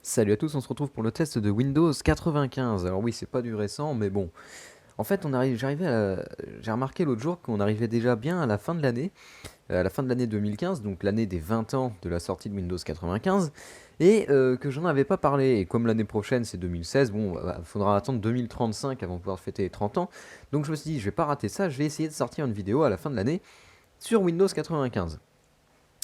Salut à tous, on se retrouve pour le test de Windows 95. Alors oui, c'est pas du récent, mais bon. En fait, j'ai remarqué l'autre jour qu'on arrivait déjà bien à la fin de l'année, à la fin de l'année 2015, donc l'année des 20 ans de la sortie de Windows 95, et que j'en avais pas parlé. Et comme l'année prochaine c'est 2016, bon, faudra attendre 2035 avant de pouvoir fêter les 30 ans. Donc je me suis dit, je vais pas rater ça, je vais essayer de sortir une vidéo à la fin de l'année sur Windows 95.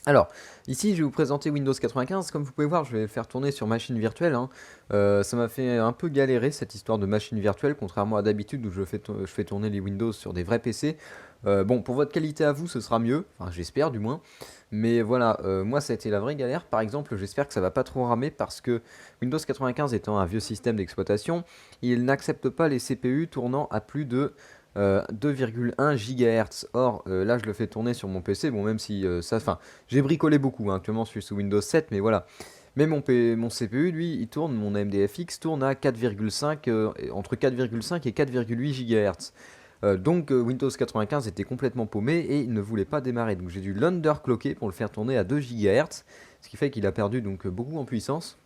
Alors, ici je vais vous présenter Windows 95, comme vous pouvez voir je vais le faire tourner sur machine virtuelle, hein. Ça m'a fait un peu galérer cette histoire de machine virtuelle, contrairement à d'habitude où je fais tourner les Windows sur des vrais PC. Bon, pour votre qualité à vous ce sera mieux, enfin j'espère du moins, mais voilà, moi ça a été la vraie galère. Par exemple, j'espère que ça va pas trop ramer parce que Windows 95 étant un vieux système d'exploitation, il n'accepte pas les CPU tournant à plus de 2,1 GHz. Or, là, je le fais tourner sur mon PC. Bon, même si enfin, j'ai bricolé beaucoup, hein. Actuellement, je suis sous Windows 7, mais voilà. Mais mon CPU, lui, il tourne, mon AMD FX tourne à 4,5, entre 4,5 et 4,8 GHz. Donc, Windows 95 était complètement paumé et il ne voulait pas démarrer. Donc, j'ai dû l'underclocker pour le faire tourner à 2 GHz, ce qui fait qu'il a perdu donc beaucoup en puissance.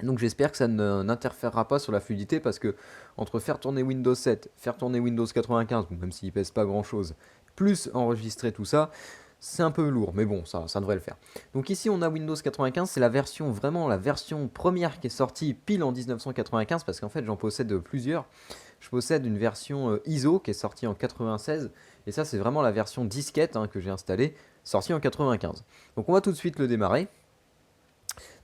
Donc j'espère que ça n'interférera pas sur la fluidité parce que entre faire tourner Windows 7, faire tourner Windows 95, bon, même s'il pèse pas grand chose, plus enregistrer tout ça, c'est un peu lourd, mais bon, ça devrait le faire. Donc ici on a Windows 95, c'est la version, vraiment la version première qui est sortie pile en 1995 parce qu'en fait j'en possède plusieurs. Je possède une version ISO qui est sortie en 96 et ça c'est vraiment la version disquette, hein, que j'ai installée, sortie en 95. Donc on va tout de suite le démarrer.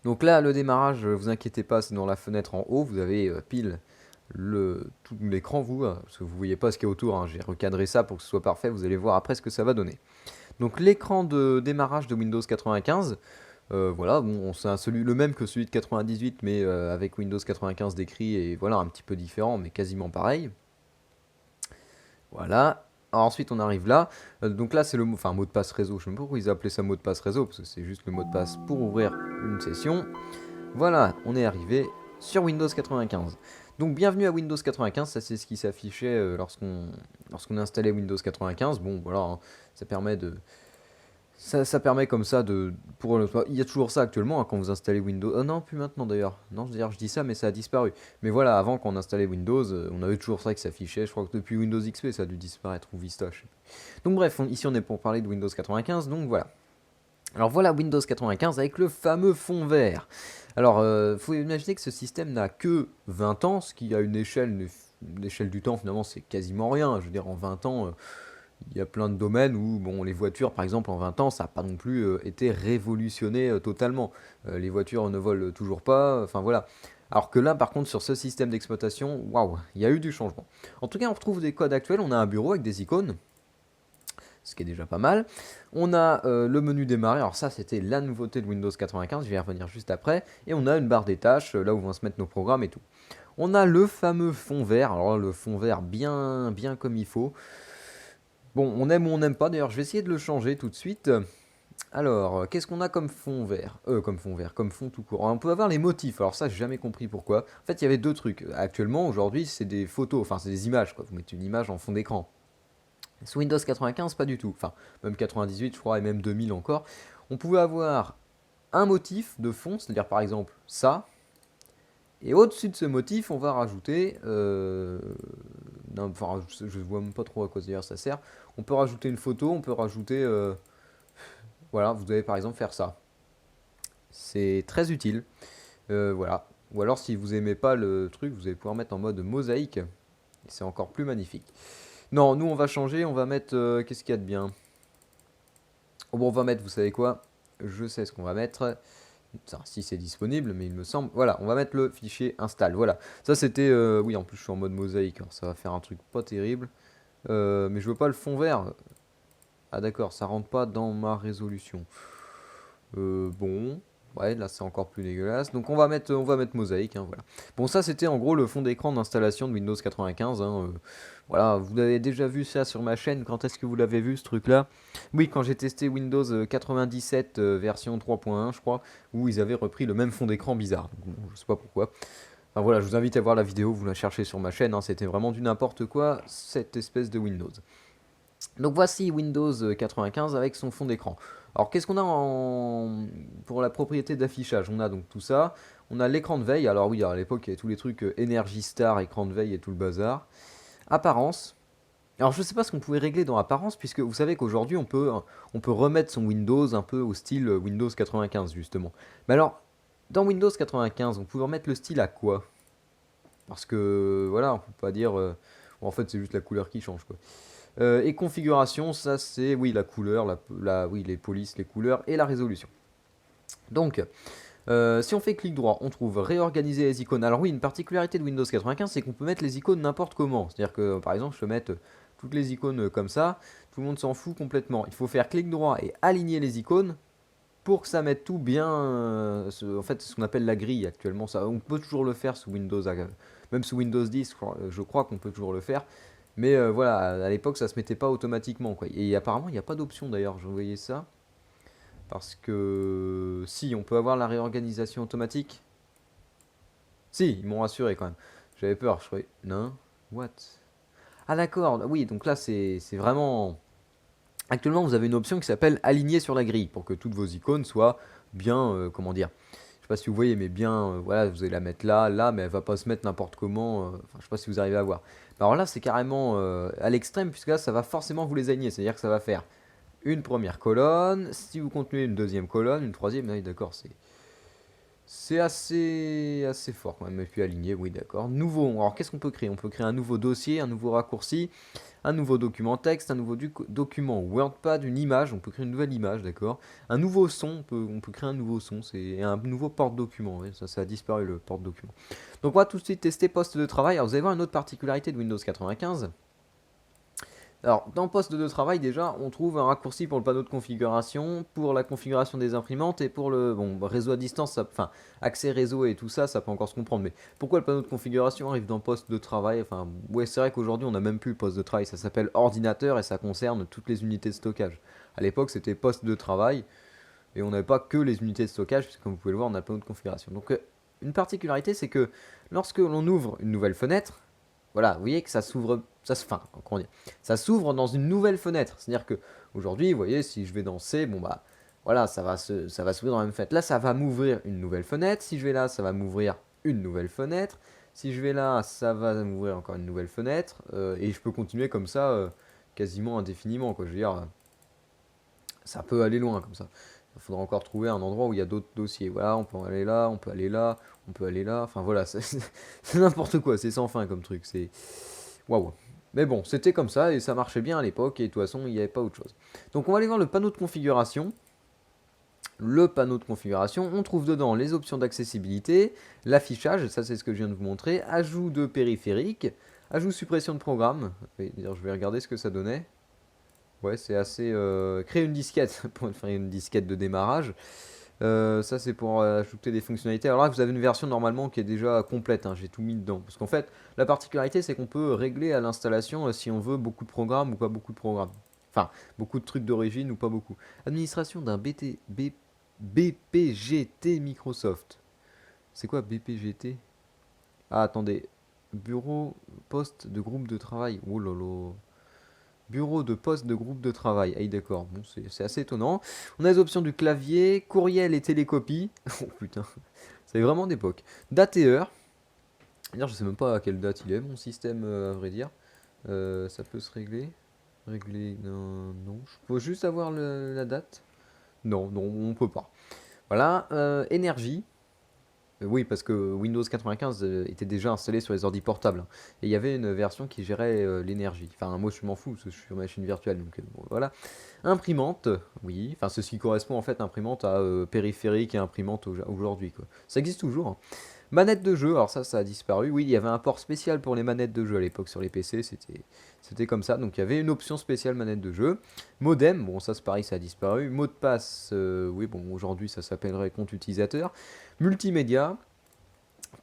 Donc là, le démarrage, vous inquiétez pas, c'est dans la fenêtre en haut, vous avez pile tout l'écran, parce que vous voyez pas ce qu'il y a autour, hein. J'ai recadré ça pour que ce soit parfait, vous allez voir après ce que ça va donner. Donc l'écran de démarrage de Windows 95, voilà, bon, c'est le même que celui de 98, mais avec Windows 95 décrit, et voilà, un petit peu différent, mais quasiment pareil. Voilà. Alors ensuite on arrive là, donc là c'est le mot de passe réseau, je ne sais pas pourquoi ils appelaient ça mot de passe réseau, parce que c'est juste le mot de passe pour ouvrir une session. Voilà, on est arrivé sur Windows 95. Donc bienvenue à Windows 95, ça c'est ce qui s'affichait lorsqu'on installait Windows 95. Bon voilà, hein, ça permet de ça permet comme ça de il y a toujours ça actuellement, hein, quand vous installez Windows. Oh non, plus maintenant d'ailleurs. Non, je dis ça mais ça a disparu. Mais voilà, avant quand on installait Windows, on avait toujours ça qui s'affichait. Je crois que depuis Windows XP ça a dû disparaître ou Vista, je sais plus. Donc bref, ici on est pour parler de Windows 95, donc voilà. Alors voilà Windows 95 avec le fameux fond vert. Alors, faut imaginer que ce système n'a que 20 ans, ce qui a une échelle du temps, finalement, c'est quasiment rien. Je veux dire, en 20 ans, il y a plein de domaines où, bon, les voitures, par exemple, en 20 ans, ça n'a pas non plus été révolutionné totalement. Les voitures ne volent toujours pas, enfin voilà. Alors que là, par contre, sur ce système d'exploitation, waouh, il y a eu du changement. En tout cas, on retrouve des codes actuels, on a un bureau avec des icônes, ce qui est déjà pas mal. On a le menu démarrer, alors ça c'était la nouveauté de Windows 95, je vais y revenir juste après, et on a une barre des tâches, là où vont se mettre nos programmes et tout. On a le fameux fond vert, alors là, le fond vert bien comme il faut. Bon, on aime ou on n'aime pas, d'ailleurs je vais essayer de le changer tout de suite. Alors, qu'est-ce qu'on a comme fond vert comme fond tout court. Alors, on peut avoir les motifs, alors ça j'ai jamais compris pourquoi. En fait il y avait deux trucs, actuellement aujourd'hui c'est des photos, enfin c'est des images, quoi. Vous mettez une image en fond d'écran. Sous Windows 95, pas du tout. Enfin, même 98, je crois, et même 2000 encore. On pouvait avoir un motif de fond, c'est-à-dire par exemple ça. Et au-dessus de ce motif, on va rajouter. Non, enfin, je ne vois même pas trop à quoi d'ailleurs ça sert. On peut rajouter une photo, on peut rajouter. Voilà, vous allez par exemple faire ça. C'est très utile. Voilà. Ou alors, si vous aimez pas le truc, vous allez pouvoir mettre en mode mosaïque. Et c'est encore plus magnifique. Non, nous on va changer, on va mettre. Qu'est-ce qu'il y a de bien? Oh, bon, on va mettre, vous savez quoi? Je sais ce qu'on va mettre. Ça, si c'est disponible, mais il me semble. Voilà, on va mettre le fichier install. Voilà. Ça c'était. Oui, en plus je suis en mode mosaïque, alors ça va faire un truc pas terrible. Mais je veux pas le fond vert. Ah d'accord, ça rentre pas dans ma résolution. Bon. Ouais, là c'est encore plus dégueulasse. Donc on va mettre mosaïque, hein, voilà. Bon, ça c'était en gros le fond d'écran d'installation de Windows 95, hein, voilà, vous avez déjà vu ça sur ma chaîne. Quand est-ce que vous l'avez vu ce truc-là? Oui, quand j'ai testé Windows 97 version 3.1, je crois, où ils avaient repris le même fond d'écran bizarre. Donc, bon, je sais pas pourquoi. Enfin voilà, je vous invite à voir la vidéo, vous la cherchez sur ma chaîne, hein, c'était vraiment du n'importe quoi, cette espèce de Windows. Donc voici Windows 95 avec son fond d'écran. Alors qu'est-ce qu'on a pour la propriété d'affichage? On a donc tout ça. On a l'écran de veille. Alors oui, à l'époque, il y avait tous les trucs Energy Star, écran de veille et tout le bazar. Apparence. Alors je ne sais pas ce qu'on pouvait régler dans apparence, puisque vous savez qu'aujourd'hui on peut remettre son Windows un peu au style Windows 95 justement. Mais alors, dans Windows 95, on pouvait remettre le style à quoi? Parce que voilà, on peut pas dire... bon, en fait c'est juste la couleur qui change quoi. Et configuration, ça c'est oui la couleur, oui les polices, les couleurs et la résolution. Donc, si on fait clic droit, on trouve réorganiser les icônes. Alors oui, une particularité de Windows 95, c'est qu'on peut mettre les icônes n'importe comment. C'est-à-dire que par exemple, je peux mettre toutes les icônes comme ça, tout le monde s'en fout complètement. Il faut faire clic droit et aligner les icônes pour que ça mette tout bien. En fait, c'est ce qu'on appelle la grille actuellement. Ça, on peut toujours le faire sous Windows, même sous Windows 10, je crois qu'on peut toujours le faire. Mais voilà, à l'époque, ça se mettait pas automatiquement, quoi. Et apparemment, il n'y a pas d'option d'ailleurs, je voyais ça. Parce que si, on peut avoir la réorganisation automatique. Si, ils m'ont rassuré quand même. J'avais peur, je croyais. Non? What? Ah d'accord, oui, donc là c'est vraiment... Actuellement, vous avez une option qui s'appelle aligner sur la grille pour que toutes vos icônes soient bien, comment dire, je sais pas si vous voyez, mais bien, voilà, vous allez la mettre là, là, mais elle va pas se mettre n'importe comment, enfin, je sais pas si vous arrivez à voir. Alors là, c'est carrément à l'extrême, puisque là, ça va forcément vous les aligner, c'est-à-dire que ça va faire une première colonne, si vous continuez une deuxième colonne, une troisième, oui, d'accord, c'est assez fort quand même, et puis aligné, oui, d'accord. Nouveau, alors qu'est-ce qu'on peut créer? On peut créer un nouveau dossier, un nouveau raccourci, un nouveau document texte, un nouveau document WordPad, une image, on peut créer une nouvelle image, d'accord. Un nouveau son, on peut créer un nouveau son, c'est un nouveau porte-document, ouais, ça a disparu le porte-document. Donc on va tout de suite tester poste de travail. Alors vous allez voir une autre particularité de Windows 95. Alors, dans poste de travail, déjà, on trouve un raccourci pour le panneau de configuration, pour la configuration des imprimantes et pour le réseau à distance, enfin, accès réseau et tout ça, ça peut encore se comprendre. Mais pourquoi le panneau de configuration arrive dans poste de travail? Enfin, ouais, c'est vrai qu'aujourd'hui, on n'a même plus le poste de travail, ça s'appelle ordinateur et ça concerne toutes les unités de stockage. À l'époque, c'était poste de travail et on n'avait pas que les unités de stockage, puisque comme vous pouvez le voir, on a le panneau de configuration. Donc, une particularité, c'est que lorsque l'on ouvre une nouvelle fenêtre, voilà, vous voyez que ça s'ouvre, enfin, comment dire, ça s'ouvre dans une nouvelle fenêtre. C'est-à-dire que aujourd'hui, vous voyez, si je vais dans C, bon bah, voilà, ça va s'ouvrir dans la même fenêtre. Là, ça va m'ouvrir une nouvelle fenêtre. Si je vais là, ça va m'ouvrir une nouvelle fenêtre. Si je vais là, ça va m'ouvrir encore une nouvelle fenêtre. Et je peux continuer comme ça, quasiment indéfiniment, quoi. Je veux dire, ça peut aller loin comme ça. Il faudra encore trouver un endroit où il y a d'autres dossiers. Voilà, on peut aller là, on peut aller là, on peut aller là. Enfin voilà, c'est n'importe quoi, c'est sans fin comme truc. C'est waouh. Mais bon, c'était comme ça et ça marchait bien à l'époque et de toute façon, il n'y avait pas autre chose. Donc on va aller voir le panneau de configuration. Le panneau de configuration, on trouve dedans les options d'accessibilité, l'affichage, ça c'est ce que je viens de vous montrer, ajout de périphérique, ajout suppression de programme. D'ailleurs, je vais regarder ce que ça donnait. Ouais, c'est assez... créer une disquette pour faire une disquette de démarrage. Ça, c'est pour ajouter des fonctionnalités. Alors là, vous avez une version normalement qui est déjà complète, hein, j'ai tout mis dedans. Parce qu'en fait, la particularité, c'est qu'on peut régler à l'installation si on veut beaucoup de programmes ou pas beaucoup de programmes. Enfin, beaucoup de trucs d'origine ou pas beaucoup. Administration d'un BPGT Microsoft. C'est quoi BPGT? Ah, attendez. Bureau, poste de groupe de travail. Oh là là. Bureau de poste de groupe de travail. Ah, d'accord, bon, c'est assez étonnant. On a les options du clavier, courriel et télécopie. Oh putain, c'est vraiment d'époque. Date et heure. D'ailleurs, je sais même pas à quelle date il est, mon système, à vrai dire. Ça peut se régler. Régler, non, non. Je peux juste avoir la date. Non, non, on peut pas. Voilà, énergie. Oui, parce que Windows 95 était déjà installé sur les ordi portables, hein. Et il y avait une version qui gérait l'énergie. Enfin, moi je m'en fous, parce que je suis sur machine virtuelle, donc bon, voilà. Imprimante, oui. Enfin, c'est ce qui correspond en fait imprimante à périphérique et imprimante aujourd'hui, quoi. Ça existe toujours, hein. Manette de jeu, alors ça a disparu. Oui, il y avait un port spécial pour les manettes de jeu à l'époque sur les PC, c'était comme ça. Donc il y avait une option spéciale manette de jeu. Modem, bon ça c'est pareil, ça a disparu. Mot de passe, oui bon aujourd'hui ça s'appellerait compte utilisateur. Multimédia,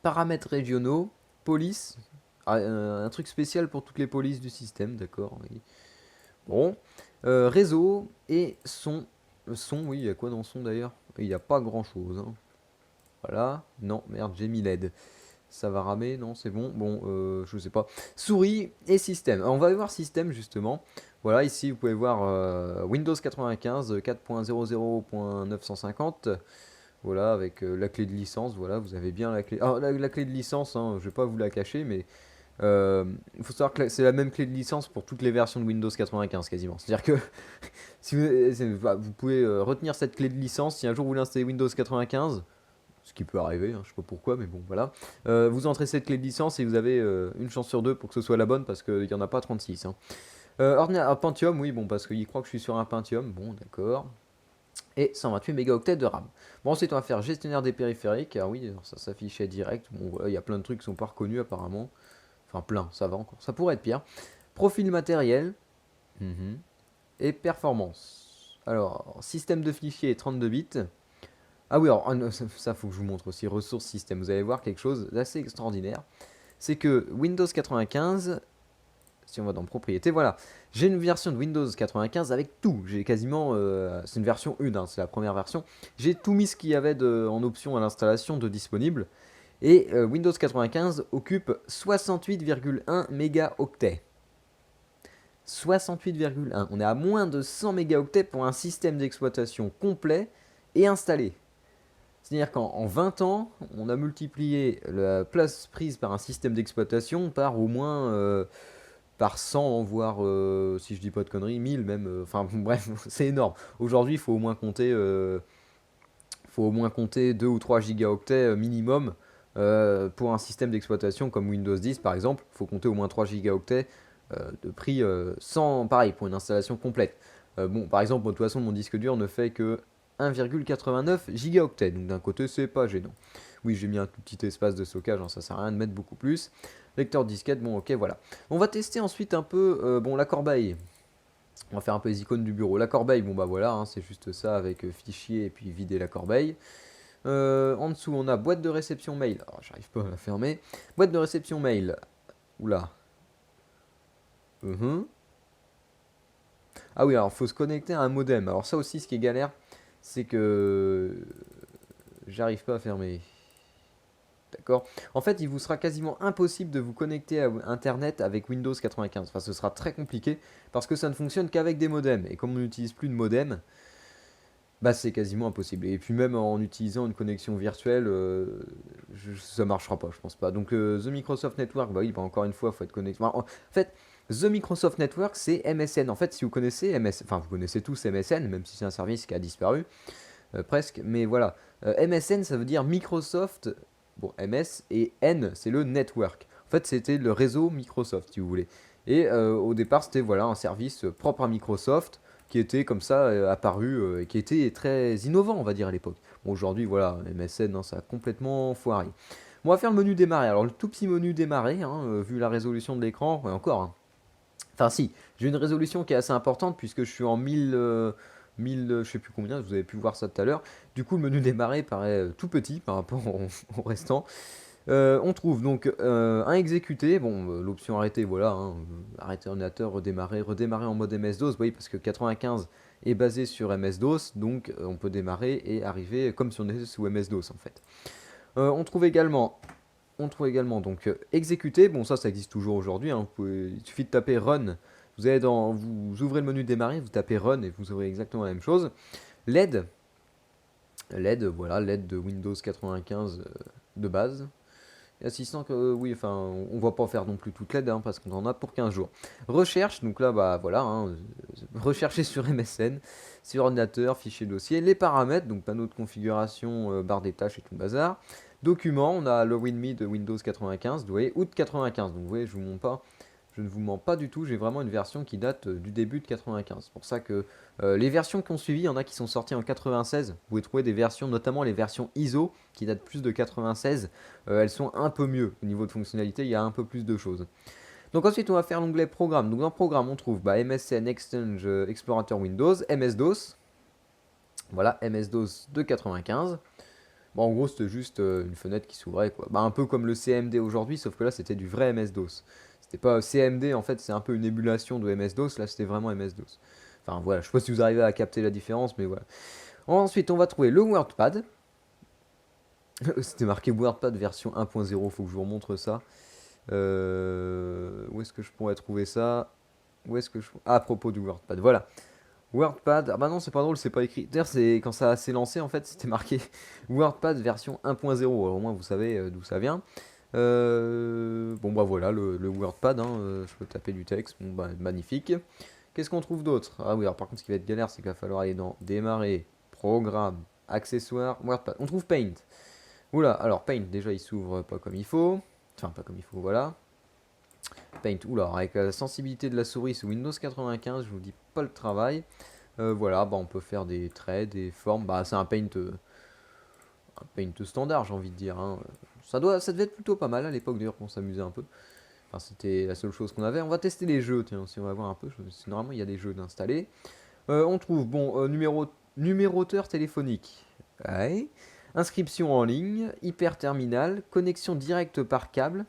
paramètres régionaux, police, un truc spécial pour toutes les polices du système, d'accord. Oui. Bon, réseau et son. Son, oui, il y a quoi dans son d'ailleurs? Il n'y a pas grand chose, hein. Voilà, non, merde, j'ai mis LED. Ça va ramer, non, c'est bon. Bon, je sais pas. Souris et système. Alors, on va voir système justement. Voilà, ici vous pouvez voir Windows 95 4.00.950. Voilà, avec la clé de licence. Voilà, vous avez bien la clé. Alors, la clé de licence, hein, je vais pas vous la cacher, mais il faut savoir que c'est la même clé de licence pour toutes les versions de Windows 95 quasiment. C'est-à-dire que si vous pouvez retenir cette clé de licence si un jour vous voulez installer Windows 95. Ce qui peut arriver, hein, je sais pas pourquoi, mais bon, voilà. Vous entrez cette clé de licence et vous avez une chance sur deux pour que ce soit la bonne parce qu'il n'y en a pas 36. Hein. Ordinateur Pentium, oui, bon, parce qu'il croit que je suis sur un Pentium, bon, d'accord. Et 128 mégaoctets de RAM. Bon, ensuite, on va faire gestionnaire des périphériques. Ah oui, alors ça s'affichait direct. Bon, voilà, il y a plein de trucs qui sont pas reconnus apparemment. Enfin, plein, ça va encore. Ça pourrait être pire. Profil matériel. Mhm. Et performance. Alors, système de fichiers 32 bits. Ah oui, alors ça faut que je vous montre aussi, ressources système. Vous allez voir quelque chose d'assez extraordinaire. C'est que Windows 95, si on va dans propriété, voilà. J'ai une version de Windows 95 avec tout. J'ai quasiment, c'est une version 1, hein, c'est la première version. J'ai tout mis ce qu'il y avait en option à l'installation de disponible. Et Windows 95 occupe 68,1 mégaoctets. 68,1. On est à moins de 100 mégaoctets pour un système d'exploitation complet et installé. C'est-à-dire qu'en 20 ans, on a multiplié la place prise par un système d'exploitation par au moins par 100, voire, si je dis pas de conneries, 1000 même. Enfin bref, c'est énorme. Aujourd'hui, faut au moins compter 2 ou 3 gigaoctets minimum pour un système d'exploitation comme Windows 10 par exemple. Il faut compter au moins 3 gigaoctets de prix sans, pareil, pour une installation complète. Bon, par exemple, de toute façon, mon disque dur ne fait que 1,89 gigaoctets. Donc d'un côté, c'est pas gênant. Oui, j'ai mis un tout petit espace de stockage, hein, ça sert à rien de mettre beaucoup plus. Lecteur disquette, bon ok, voilà. On va tester ensuite un peu bon, la corbeille. On va faire un peu les icônes du bureau. La corbeille, bon bah voilà, hein, c'est juste ça avec fichier et puis vider la corbeille. En dessous, on a boîte de réception mail. Alors, j'arrive pas à la fermer. Boîte de réception mail. Oula. Ah oui, alors faut se connecter à un modem. Alors ça aussi, ce qui est galère, c'est que j'arrive pas à fermer. D'accord. En fait, il vous sera quasiment impossible de vous connecter à Internet avec Windows 95. Enfin, ce sera très compliqué parce que ça ne fonctionne qu'avec des modems. Et comme on n'utilise plus de modem, bah c'est quasiment impossible. Et puis même en utilisant une connexion virtuelle, ça marchera pas, je pense pas. Donc The Microsoft Network, bah oui, bah, encore une fois, il faut être connecté. Enfin, en fait, The Microsoft Network, c'est MSN. En fait, si vous connaissez MSN, enfin vous connaissez tous MSN, même si c'est un service qui a disparu, presque. Mais voilà, MSN, ça veut dire Microsoft, bon, MS, et N, c'est le network. En fait, c'était le réseau Microsoft, si vous voulez. Et au départ, c'était voilà, un service propre à Microsoft qui était comme ça apparu et qui était très innovant, on va dire, à l'époque. Bon, aujourd'hui, voilà, MSN, hein, ça a complètement foiré. Bon, on va faire le menu démarrer. Alors, le tout petit menu démarrer, hein, vu la résolution de l'écran, et encore, hein. Enfin, si, j'ai une résolution qui est assez importante puisque je suis en 1000, je sais plus combien, vous avez pu voir ça tout à l'heure. Du coup, le menu démarrer paraît tout petit par rapport au restant. On trouve donc un exécuté, bon, l'option arrêter, voilà, hein, arrêter ordinateur, redémarrer, redémarrer en mode MS-DOS, oui, parce que 95 est basé sur MS-DOS, donc on peut démarrer et arriver comme si on était sous MS-DOS en fait. On trouve également donc exécuter, bon ça existe toujours aujourd'hui, hein, il suffit de taper run, vous ouvrez le menu démarrer, vous tapez run et vous ouvrez exactement la même chose. LED, voilà, LED de Windows 95 de base. Et assistant que, oui, enfin, on va pas faire non plus toute l'aide, hein, parce qu'on en a pour 15 jours. Recherche, donc là, bah voilà, hein, rechercher sur MSN, sur ordinateur, fichier dossier, les paramètres, donc panneau de configuration, barre des tâches et tout le bazar. Documents, on a le README de Windows 95, vous voyez, août 95, donc vous voyez, je ne vous mens pas du tout, j'ai vraiment une version qui date du début de 95. C'est pour ça que les versions qui ont suivi, il y en a qui sont sorties en 96. Vous pouvez trouver des versions, notamment les versions ISO, qui datent plus de 96. Elles sont un peu mieux au niveau de fonctionnalité, il y a un peu plus de choses. Donc ensuite, on va faire l'onglet Programme. Donc dans Programme, on trouve MSN Exchange Explorateur Windows, MS-DOS. Voilà, MS-DOS de 95. Bon, en gros, c'était juste une fenêtre qui s'ouvrait, quoi. Bah, un peu comme le CMD aujourd'hui, sauf que là, c'était du vrai MS-DOS. C'était pas CMD, en fait, c'est un peu une émulation de MS-DOS. Là, c'était vraiment MS-DOS. Enfin, voilà, je sais pas si vous arrivez à capter la différence, mais voilà. Ensuite, on va trouver le WordPad. C'était marqué WordPad version 1.0, faut que je vous remontre ça. Où est-ce que je pourrais trouver ça? Où est-ce que je... Ah, à propos du WordPad, voilà. WordPad, ah bah non, c'est pas drôle, c'est pas écrit. D'ailleurs, c'est quand ça s'est lancé, en fait, c'était marqué WordPad version 1.0. Alors, au moins, vous savez d'où ça vient. Bon, bah voilà, le WordPad, hein, je peux taper du texte, bon, bah, magnifique. Qu'est-ce qu'on trouve d'autre? Ah oui, alors par contre, ce qui va être galère, c'est qu'il va falloir aller dans Démarrer, Programme, Accessoires, WordPad. On trouve Paint. Oula, alors Paint, déjà, il s'ouvre pas comme il faut. Enfin, pas comme il faut, voilà. Paint, oula, avec la sensibilité de la souris sous Windows 95, je vous dis pas le travail. Voilà, bah, on peut faire des traits, des formes. Bah, c'est un paint standard, j'ai envie de dire, hein. Ça devait être plutôt pas mal à l'époque, d'ailleurs, qu'on s'amusait un peu. Enfin, c'était la seule chose qu'on avait. On va tester les jeux, tiens, si on va voir un peu. Normalement, il y a des jeux d'installer. On trouve, bon, numéroteur téléphonique. Ouais. Inscription en ligne, hyper-terminal, connexion directe par câble.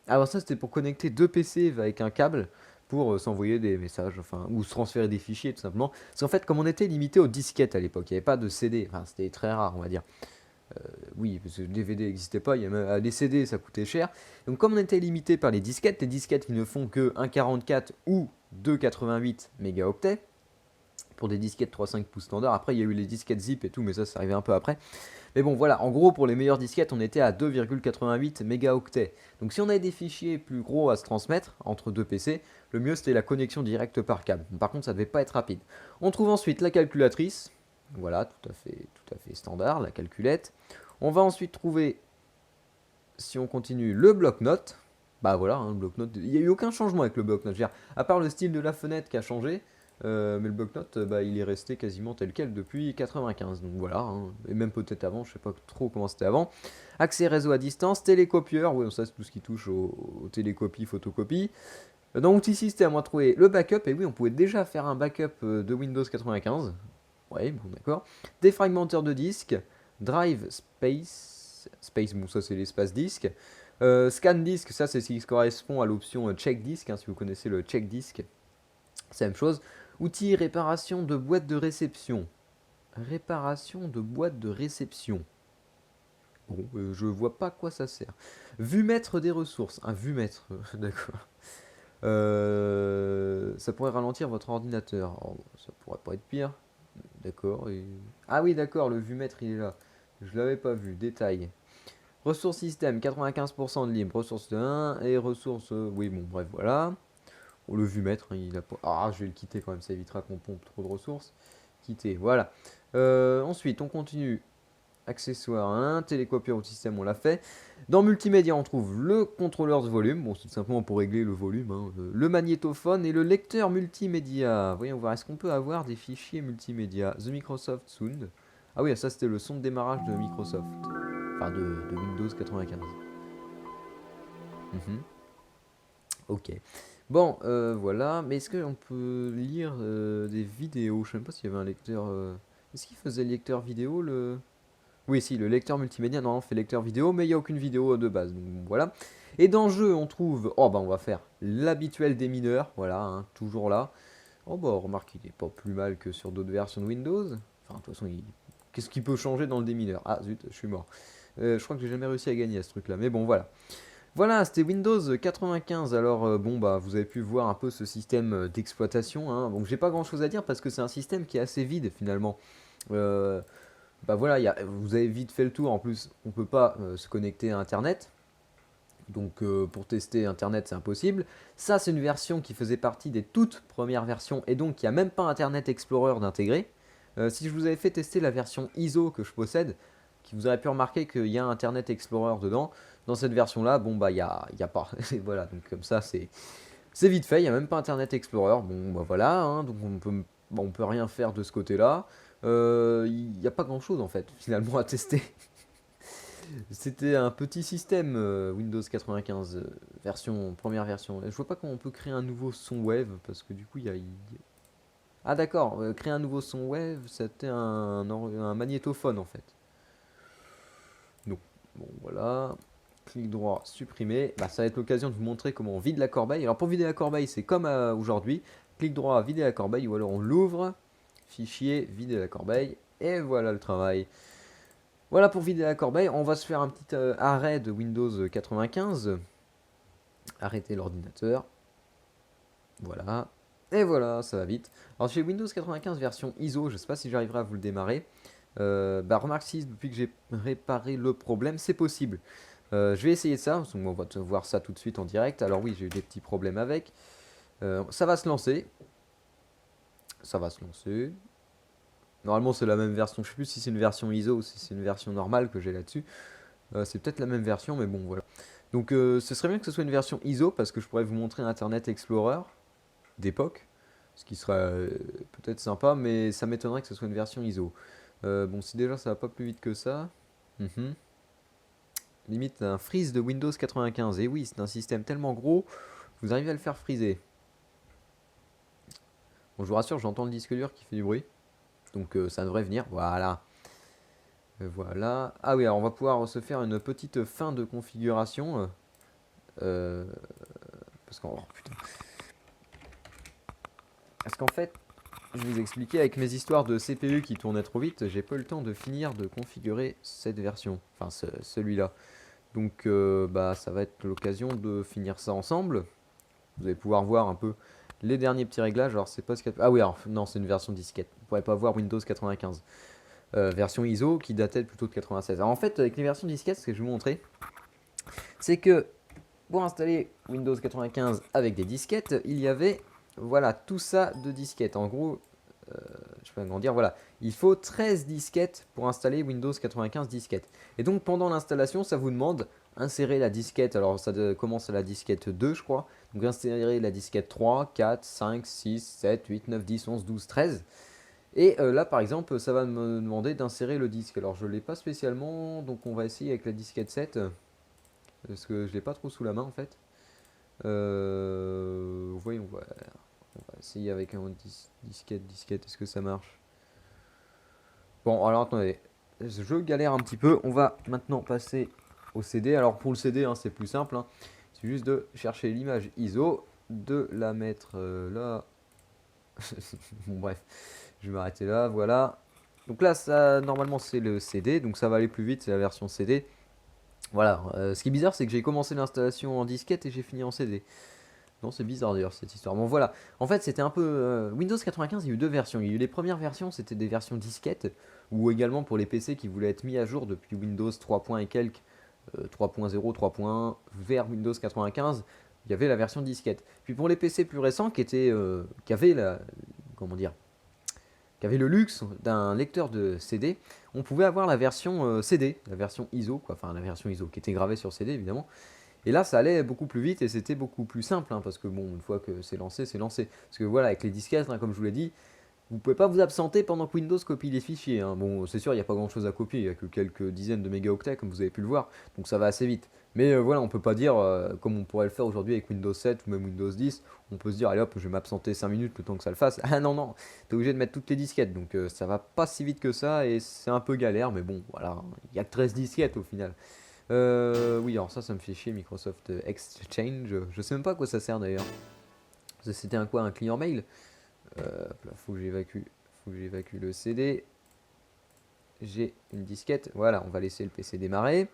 Alors ça, c'était pour connecter deux PC avec un câble pour s'envoyer des messages, enfin, ou se transférer des fichiers, tout simplement. Parce qu'en fait, comme on était limité aux disquettes à l'époque, il n'y avait pas de CD, enfin, c'était très rare, on va dire. Oui, parce que le DVD n'existait pas, il y a même, les CD, ça coûtait cher. Donc comme on était limité par les disquettes qui ne font que 1,44 ou 2,88 mégaoctets, pour des disquettes 3,5 pouces standard. Après, il y a eu les disquettes zip et tout, mais ça arrivait un peu après. Mais bon, voilà, en gros, pour les meilleures disquettes, on était à 2,88 mégaoctets. Donc si on avait des fichiers plus gros à se transmettre entre deux PC, le mieux c'était la connexion directe par câble. Par contre, ça devait pas être rapide. On trouve ensuite la calculatrice. Voilà, tout à fait standard, la calculette. On va ensuite trouver, si on continue, le bloc-notes. Bah voilà, hein, le bloc-notes. Il n'y a eu aucun changement avec le bloc-notes. À part le style de la fenêtre qui a changé, mais le bloc-notes, bah, il est resté quasiment tel quel depuis 95. Donc voilà, hein, et même peut-être avant, je sais pas trop comment c'était avant. Accès réseau à distance, télécopieur, oui, ça c'est tout ce qui touche aux télécopies, photocopies. Dans outils système, on va trouver le backup, et oui, on pouvait déjà faire un backup de Windows 95. Ouais, bon d'accord. Défragmenteur de disque, drive space, bon ça c'est l'espace disque. Scan disk, ça c'est ce qui correspond à l'option check disk, hein, si vous connaissez le check disk. C'est la même chose. Outil réparation de boîte de réception. Réparation de boîte de réception. Bon, je vois pas à quoi ça sert. Vumètre des ressources. Un vumètre, d'accord. Ça pourrait ralentir votre ordinateur. Oh, ça pourrait pas être pire. D'accord. Ah oui, d'accord, le vumètre il est là. Je l'avais pas vu. Détail. Ressources système, 95% de libre. Ressources de 1 et ressources. Oui, bon, bref, voilà. Oh, le vumètre, hein, il a pas... Ah, je vais le quitter quand même, ça évitera qu'on pompe trop de ressources. Quitter, voilà. Ensuite, on continue. Accessoires 1, télécopieur au système, on l'a fait. Dans multimédia, on trouve le contrôleur de volume. Bon, c'est tout simplement pour régler le volume. Hein, le magnétophone et le lecteur multimédia. Voyons voir, est-ce qu'on peut avoir des fichiers multimédia? The Microsoft Sound. Ah oui, ça c'était le son de démarrage de Microsoft. Enfin, de Windows 95. Mhm. Ok. Bon, voilà. Mais est-ce qu'on peut lire des vidéos? Je sais même pas s'il y avait un lecteur. Est-ce qu'il faisait le lecteur vidéo le... Oui, si, le lecteur multimédia, normalement, fait lecteur vidéo, mais il n'y a aucune vidéo de base. Donc voilà. Et dans le jeu, on trouve. Oh, bah, on va faire l'habituel des mineurs. Voilà, hein, toujours là. Oh, bah, remarque, il est pas plus mal que sur d'autres versions de Windows. Enfin, de toute façon, qu'est-ce qui peut changer dans le démineur? Ah, zut, je suis mort. Je crois que j'ai jamais réussi à gagner à ce truc-là. Mais bon, voilà. Voilà, c'était Windows 95. Alors, bon, bah, vous avez pu voir un peu ce système d'exploitation, hein. Donc, j'ai pas grand-chose à dire parce que c'est un système qui est assez vide finalement. Euh, Bah voilà, vous avez vite fait le tour. En plus, on peut pas se connecter à Internet. Donc, pour tester Internet, c'est impossible. Ça, c'est une version qui faisait partie des toutes premières versions et donc il n'y a même pas Internet Explorer d'intégrer. Si je vous avais fait tester la version ISO que je possède, qui vous aurait pu remarquer qu'il y a Internet Explorer dedans, dans cette version-là, bon bah il y a pas. Et voilà, donc comme ça c'est vite fait, il n'y a même pas Internet Explorer. Bon bah voilà, hein, donc on peut rien faire de ce côté-là. Il n'y a pas grand-chose en fait finalement à tester. C'était un petit système Windows 95 première version. Je vois pas comment on peut créer un nouveau son wave parce que du coup Ah d'accord, créer un nouveau son wave, c'était un magnétophone en fait. Donc, bon voilà, clic droit, supprimer. Bah, ça va être l'occasion de vous montrer comment on vide la corbeille. Alors pour vider la corbeille, c'est comme aujourd'hui. Clic droit, vider la corbeille, ou alors on l'ouvre, fichier, vider la corbeille, et voilà le travail. Voilà. Voilà pour vider la corbeille. On va se faire un petit arrêt de Windows 95. Arrêter l'ordinateur. Voilà. Et voilà, ça va vite. Alors chez Windows 95 version ISO, je ne sais pas si j'arriverai à vous le démarrer. Remarque si depuis que j'ai réparé le problème, c'est possible. Je vais essayer ça, on va voir ça tout de suite en direct. Alors oui, j'ai eu des petits problèmes avec. Ça va se lancer. Ça va se lancer. Normalement c'est la même version, je sais plus si c'est une version ISO ou si c'est une version normale que j'ai là-dessus. C'est peut-être la même version, mais bon voilà. Donc ce serait bien que ce soit une version ISO parce que je pourrais vous montrer Internet Explorer d'époque. Ce qui serait peut-être sympa, mais ça m'étonnerait que ce soit une version ISO. Bon, si déjà ça va pas plus vite que ça. Limite un freeze de Windows 95. Et oui, c'est un système tellement gros, vous arrivez à le faire freezer. Bon, je vous rassure, j'entends le disque dur qui fait du bruit. Donc ça devrait venir. Voilà. Voilà. Ah oui, alors on va pouvoir se faire une petite fin de configuration. Parce qu'en putain. Parce qu'en fait, je vous expliquais, avec mes histoires de CPU qui tournaient trop vite, j'ai pas eu le temps de finir de configurer cette version. Enfin, celui-là. Donc bah, ça va être l'occasion de finir ça ensemble. Vous allez pouvoir voir un peu les derniers petits réglages. Alors c'est pas ce qu'il y a... Ah oui, alors non, c'est une version disquette. Vous pourrez pas voir Windows 95. Version ISO qui datait plutôt de 96. Alors en fait, avec les versions disquettes, ce que je vais vous montrer, c'est que pour installer Windows 95 avec des disquettes, il y avait voilà tout ça de disquettes. En gros, je peux agrandir, voilà, il faut 13 disquettes pour installer Windows 95 disquettes. Et donc pendant l'installation, ça vous demande insérer la disquette, alors ça commence à la disquette 2 je crois, donc insérer la disquette 3, 4, 5, 6, 7, 8, 9, 10, 11, 12, 13. Et là par exemple, ça va me demander d'insérer le disque. Alors je ne l'ai pas spécialement, donc on va essayer avec la disquette 7, parce que je ne l'ai pas trop sous la main en fait. Voyons voir. On va essayer avec un disquette, est-ce que ça marche? Bon, alors attendez, je galère un petit peu. On va maintenant passer au CD. Alors pour le CD, hein, c'est plus simple. Hein. C'est juste de chercher l'image ISO, de la mettre là. Bon, bref, je vais m'arrêter là. Voilà. Donc là, ça, normalement, c'est le CD. Donc ça va aller plus vite, c'est la version CD. Voilà. Ce qui est bizarre, c'est que j'ai commencé l'installation en disquette et j'ai fini en CD. Non, c'est bizarre d'ailleurs cette histoire. Bon voilà, en fait c'était un peu... Windows 95, il y a eu deux versions. Il y a eu les premières versions, c'était des versions disquettes, ou également pour les PC qui voulaient être mis à jour depuis Windows 3. Et quelques, 3.0, 3.1, vers Windows 95, il y avait la version disquette. Puis pour les PC plus récents qui avaient la... Comment dire, qui avaient le luxe d'un lecteur de CD, on pouvait avoir la version CD, la version ISO, quoi, enfin la version ISO qui était gravée sur CD évidemment. Et là, ça allait beaucoup plus vite et c'était beaucoup plus simple, hein, parce que bon, une fois que c'est lancé, c'est lancé. Parce que voilà, avec les disquettes, hein, comme je vous l'ai dit, vous pouvez pas vous absenter pendant que Windows copie les fichiers. Hein. Bon, c'est sûr, il n'y a pas grand chose à copier, il n'y a que quelques dizaines de mégaoctets, comme vous avez pu le voir, donc ça va assez vite. Mais voilà, on peut pas dire, comme on pourrait le faire aujourd'hui avec Windows 7 ou même Windows 10, on peut se dire, allez hop, je vais m'absenter 5 minutes le temps que ça le fasse. Ah non, non, t'es obligé de mettre toutes les disquettes, donc ça va pas si vite que ça et c'est un peu galère, mais bon, voilà, il y a que 13 disquettes au final. Oui, alors ça me fait chier, Microsoft Exchange. Je sais même pas à quoi ça sert d'ailleurs. C'était un quoi, un client mail? Là, faut que j'évacue le CD. J'ai une disquette. Voilà, on va laisser le PC démarrer.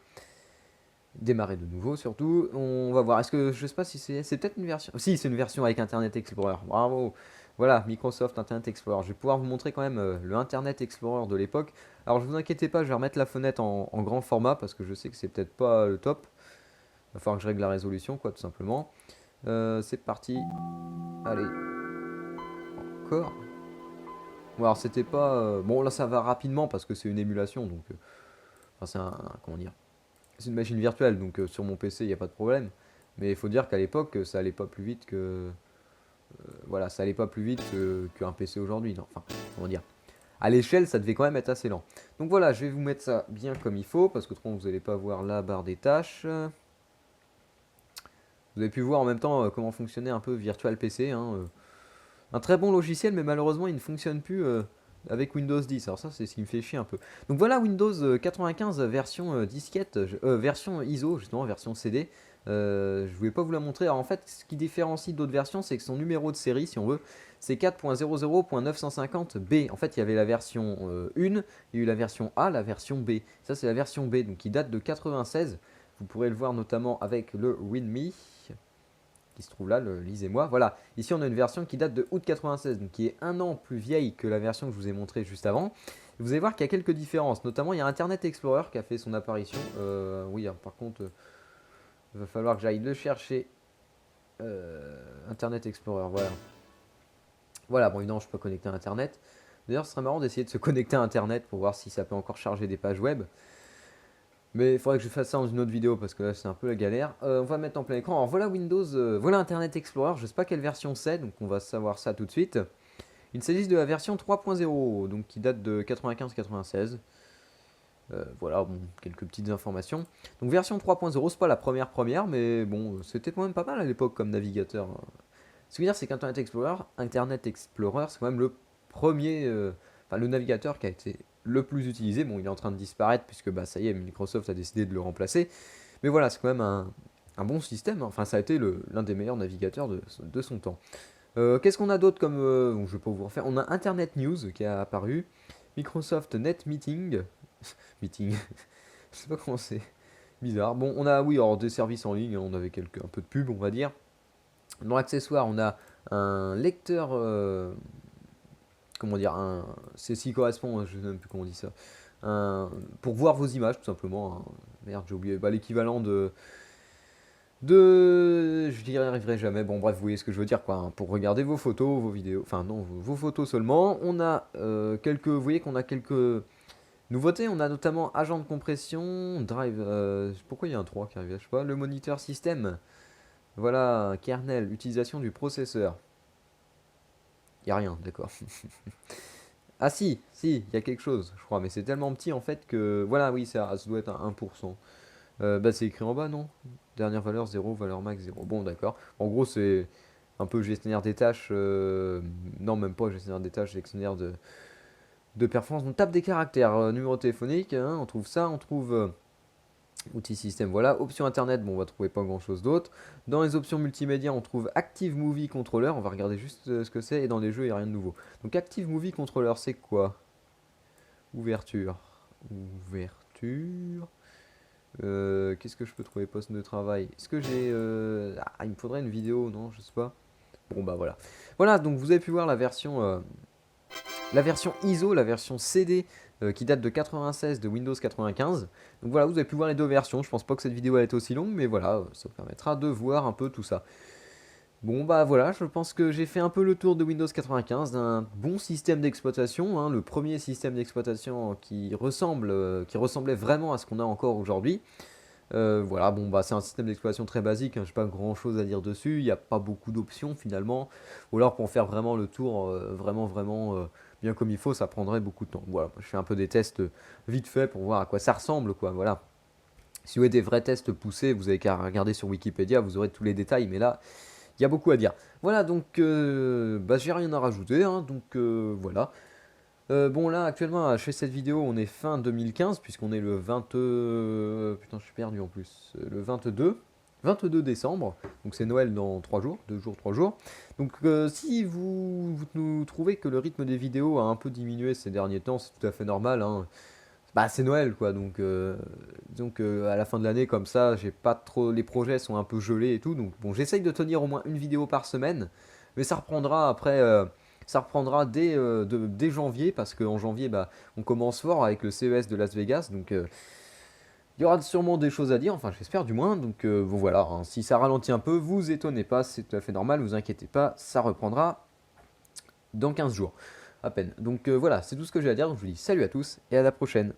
Démarrer de nouveau surtout. On va voir. Est-ce que je sais pas si c'est peut-être une version. Si, c'est une version avec Internet Explorer. Bravo. Voilà, Microsoft Internet Explorer. Je vais pouvoir vous montrer quand même le Internet Explorer de l'époque. Alors, je vous inquiétez pas, je vais remettre la fenêtre en grand format parce que je sais que c'est peut-être pas le top. Il va falloir que je règle la résolution, quoi, tout simplement. C'est parti. Allez. Encore. Bon, alors, c'était pas. Bon, là, ça va rapidement parce que c'est une émulation. Donc, enfin, c'est comment dire. C'est une machine virtuelle. Donc, sur mon PC, il n'y a pas de problème. Mais il faut dire qu'à l'époque, ça allait pas plus vite que. Voilà, ça allait pas plus vite qu'un PC aujourd'hui. Enfin, comment dire. À l'échelle, ça devait quand même être assez lent. Donc voilà, je vais vous mettre ça bien comme il faut, parce que autrement vous n'allez pas voir la barre des tâches. Vous avez pu voir en même temps comment fonctionnait un peu Virtual PC. Hein. Un très bon logiciel, mais malheureusement il ne fonctionne plus avec Windows 10. Alors ça, c'est ce qui me fait chier un peu. Donc voilà Windows 95 version disquette, version ISO, justement, version CD. Je voulais pas vous la montrer. Alors en fait, ce qui différencie d'autres versions, c'est que son numéro de série, si on veut, c'est 4.00.950B. En fait, il y avait la version 1, il y a eu la version A, la version B. Ça, c'est la version B, donc qui date de 96. Vous pourrez le voir notamment avec le README, qui se trouve là, lisez-moi. Voilà, ici on a une version qui date de août 96, donc qui est un an plus vieille que la version que je vous ai montrée juste avant. Vous allez voir qu'il y a quelques différences, notamment il y a Internet Explorer qui a fait son apparition. Oui, hein, par contre, il va falloir que j'aille le chercher. Internet Explorer, voilà. Voilà, bon évidemment je peux connecter à Internet. D'ailleurs ce serait marrant d'essayer de se connecter à Internet pour voir si ça peut encore charger des pages web. Mais il faudrait que je fasse ça dans une autre vidéo parce que là c'est un peu la galère. On va mettre en plein écran. Alors voilà Windows, voilà Internet Explorer. Je ne sais pas quelle version c'est, donc on va savoir ça tout de suite. Il s'agit de la version 3.0, donc qui date de 95-96. Voilà, bon, quelques petites informations. Donc version 3.0, c'est pas la première, mais bon, c'était quand même pas mal à l'époque comme navigateur. Ce que je veux dire, c'est qu'Internet Explorer, c'est quand même le premier, enfin le navigateur qui a été le plus utilisé. Bon, il est en train de disparaître puisque bah, ça y est, Microsoft a décidé de le remplacer. Mais voilà, c'est quand même un bon système. Enfin, ça a été l'un des meilleurs navigateurs de son temps. Qu'est-ce qu'on a d'autre comme... bon, je vais pas vous refaire. On a Internet News qui a apparu. Microsoft Net Meeting. Meeting. Je sais pas comment c'est. Bizarre. Bon, on a, oui, alors des services en ligne. On avait un peu de pub, on va dire. Dans l'accessoire, on a un lecteur... comment dire, ceci correspond, je ne sais même plus comment on dit ça, pour voir vos images tout simplement, hein. Merde j'ai oublié, bah, l'équivalent je n'y arriverai jamais, bon bref vous voyez ce que je veux dire quoi, hein, pour regarder vos photos, vos vidéos, enfin non, vos photos seulement. On a vous voyez qu'on a quelques nouveautés, on a notamment agent de compression, drive, pourquoi il y a un 3 qui arrive, je sais pas, le moniteur système, voilà, kernel, utilisation du processeur. Il n'y a rien, d'accord. Ah si, il y a quelque chose, je crois, mais c'est tellement petit en fait que... Voilà, oui, ça doit être un 1%. Bah c'est écrit en bas, non? Dernière valeur 0, valeur max 0. Bon, d'accord. En gros, c'est un peu gestionnaire des tâches. Non, même pas gestionnaire des tâches, gestionnaire de performance. On tape des caractères. Numéro téléphonique, hein, on trouve ça, on trouve... outils système, voilà. Options internet, bon, on va trouver pas grand chose d'autre. Dans les options multimédia, on trouve Active Movie Controller. On va regarder juste ce que c'est. Et dans les jeux, il n'y a rien de nouveau. Donc, Active Movie Controller, c'est quoi? Ouverture. Ouverture. Qu'est-ce que je peux trouver? Poste de travail. Est-ce que j'ai... Ah, il me faudrait une vidéo, non? Je sais pas. Bon, bah voilà. Voilà, donc vous avez pu voir la version ISO, la version CD qui date de 96 de Windows 95. Donc voilà, vous avez pu voir les deux versions. Je pense pas que cette vidéo a été aussi longue, mais voilà, ça vous permettra de voir un peu tout ça. Bon bah voilà, je pense que j'ai fait un peu le tour de Windows 95, d'un bon système d'exploitation, hein, le premier système d'exploitation qui ressemblait vraiment à ce qu'on a encore aujourd'hui. Voilà, bon bah c'est un système d'exploitation très basique, hein, j'ai pas grand chose à dire dessus, il n'y a pas beaucoup d'options finalement, ou alors pour en faire vraiment le tour, vraiment bien comme il faut, ça prendrait beaucoup de temps. Voilà, je fais un peu des tests vite fait pour voir à quoi ça ressemble, quoi, voilà. Si vous voulez des vrais tests poussés, vous avez qu'à regarder sur Wikipédia, vous aurez tous les détails, mais là, il y a beaucoup à dire. Voilà, donc bah, j'ai rien à rajouter, hein, donc voilà. Bon là actuellement je fais cette vidéo, on est fin 2015 puisqu'on est le 20... putain je suis perdu en plus. Le 22 décembre, donc c'est Noël dans 3 jours, 2 jours, 3 jours. Donc si vous trouvez que le rythme des vidéos a un peu diminué ces derniers temps, c'est tout à fait normal, hein. Bah c'est Noël quoi, donc à la fin de l'année comme ça, j'ai pas trop, les projets sont un peu gelés et tout, donc bon j'essaye de tenir au moins une vidéo par semaine, mais ça reprendra après, ça reprendra dès janvier, parce qu'en janvier bah, on commence fort avec le CES de Las Vegas, donc il y aura sûrement des choses à dire, enfin j'espère du moins, donc bon voilà, hein, si ça ralentit un peu, vous étonnez pas, c'est tout à fait normal, vous inquiétez pas, ça reprendra dans 15 jours, à peine. Donc voilà, c'est tout ce que j'ai à dire, donc je vous dis salut à tous et à la prochaine.